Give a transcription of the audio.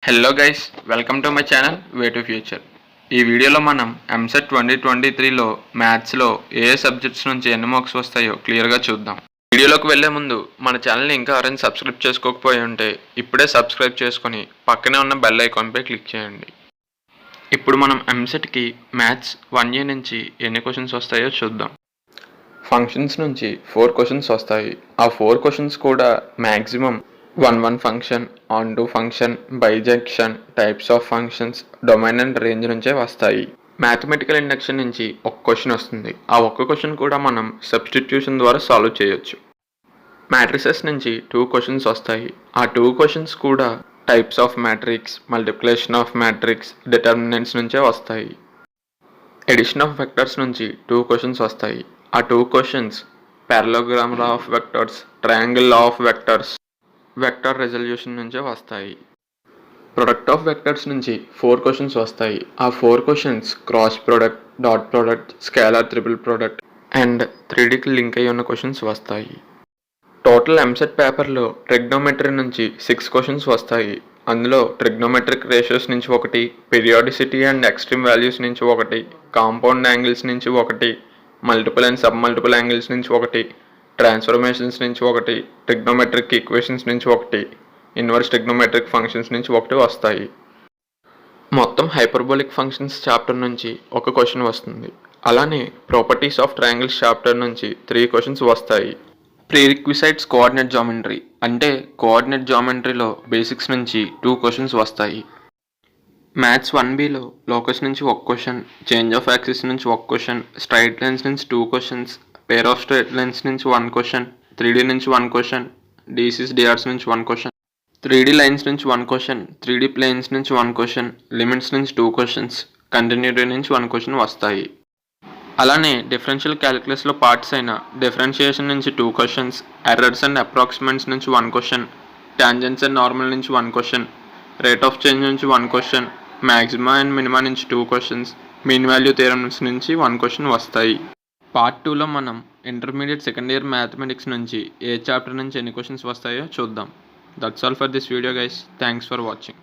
Hello guys, welcome to my channel way to future. ఈ వీడియోలో మనం ఎంసెట్ 2023లో మ్యాథ్స్లో ఏ సబ్జెక్ట్స్ నుంచి ఎన్ని మార్క్స్ వస్తాయో క్లియర్గా చూద్దాం. వీడియోలోకి వెళ్లే ముందు మన ఛానల్ని ఇంకా ఎవరైనా సబ్స్క్రైబ్ చేసుకోకపోయి ఉంటే ఇప్పుడే సబ్స్క్రైబ్ చేసుకొని పక్కనే ఉన్న బెల్ ఐకాన్పై క్లిక్ చేయండి. ఇప్పుడు మనం ఎంసెట్కి మ్యాథ్స్ 1A నుంచి ఎన్ని క్వశ్చన్స్ వస్తాయో చూద్దాం. ఫంక్షన్స్ నుంచి 4 క్వశ్చన్స్ వస్తాయి. ఆ 4 క్వశ్చన్స్ కూడా maximum 1 function, on to function, bisection, types of functions, domain and range నుంచే వస్తాయి. మ్యాథమెటికల్ ఇండక్షన్ నుంచి ఒక క్వశ్చన్ వస్తుంది. ఆ ఒక్క క్వశ్చన్ కూడా మనం సబ్స్టిట్యూషన్ ద్వారా సాల్వ్ చేయొచ్చు. మ్యాట్రిసెస్ నుంచి 2 క్వశ్చన్స్ వస్తాయి. ఆ 2 క్వశ్చన్స్ కూడా types of matrix, multiplication of matrix, determinants నుంచే వస్తాయి. ఎడిషన్ ఆఫ్ వెక్టర్స్ నుంచి 2 క్వశ్చన్స్ వస్తాయి. ఆ 2 questions parallelogram law of vectors, triangle law of vectors, vector resolution నుంచే వస్తాయి. ప్రొడక్ట్ ఆఫ్ వెక్టర్స్ నుంచి 4 క్వశ్చన్స్ వస్తాయి. ఆ 4 questions cross product, dot product, scalar triple product and 3Dకి లింక్ అయ్యి ఉన్న క్వశ్చన్స్ వస్తాయి. టోటల్ ఎంసెట్ పేపర్లో ట్రిగ్నోమెట్రీ నుంచి 6 క్వశ్చన్స్ వస్తాయి. అందులో ట్రిగ్నోమెట్రిక్ రేషియోస్ నుంచి 1, పీరియాడిసిటీ అండ్ ఎక్స్ట్రీమ్ వాల్యూస్ నుంచి 1, కాంపౌండ్ యాంగిల్స్ నుంచి 1, multiple and sub multiple angles నుంచి 1, ట్రాన్స్ఫర్మేషన్స్ నుంచి 1, ట్రిగ్నోమెట్రిక్ ఈక్వేషన్స్ నుంచి 1, ఇన్వర్స్ ట్రిగ్నోమెట్రిక్ ఫంక్షన్స్ నుంచి 1 వస్తాయి. మొత్తం హైపర్బోలిక్ ఫంక్షన్స్ చాప్టర్ నుంచి ఒక క్వశ్చన్ వస్తుంది. అలానే ప్రాపర్టీస్ ఆఫ్ ట్రయాంగిల్స్ చాప్టర్ నుంచి 3 క్వశ్చన్స్ వస్తాయి. ప్రీరిక్విసైట్స్ కోఆర్డినేట్ జామెట్రీ అంటే కోఆర్డినేట్ జామెట్రీలో బేసిక్స్ నుంచి 2 క్వశ్చన్స్ వస్తాయి. మ్యాథ్స్ 1Bలో లోకస్ నుంచి 1 క్వశ్చన్, చేంజ్ ఆఫ్ యాక్సిస్ నుంచి 1 క్వశ్చన్, స్ట్రైట్ లైన్స్ నుంచి 2 questions, pair of straight lines నుంచి 1 క్వశ్చన్, 3D నుంచి 1 క్వశ్చన్, డీసీస్ డిఆర్స్ నుంచి 1 క్వశ్చన్, 3D లైన్స్ నుంచి 1 క్వశ్చన్, 3D ప్లేన్స్ నుంచి 1 క్వశ్చన్, లిమిట్స్ నుంచి 2 క్వశ్చన్స్, కంటిన్యూటీ నుంచి 1 క్వశ్చన్ వస్తాయి. అలానే డిఫరెన్షియల్ క్యాలిక్యులస్లో పార్ట్స్ అయిన డిఫరెన్షియేషన్ నుంచి 2 క్వశ్చన్స్, ఎర్రర్స్ అండ్ అప్రాక్సిమేట్స్ నుంచి 1 క్వశ్చన్, టాంజెంట్స్ అండ్ నార్మల్ నుంచి 1 క్వశ్చన్, రేట్ ఆఫ్ చేంజ్ నుంచి 1 క్వశ్చన్, మ్యాక్సిమా అండ్ మినిమా నుంచి 2 క్వశ్చన్స్, మీన్ వాల్యూ థియరమ్స్ నుంచి 1 క్వశ్చన్ వస్తాయి. పార్ట్ 2లో మనం ఇంటర్మీడియట్ సెకండ్ ఇయర్ మ్యాథమెటిక్స్ నుంచి ఏ చాప్టర్ నుంచి ఎన్ని క్వశ్చన్స్ వస్తాయో చూద్దాం. That's all for this video guys. Thanks for watching.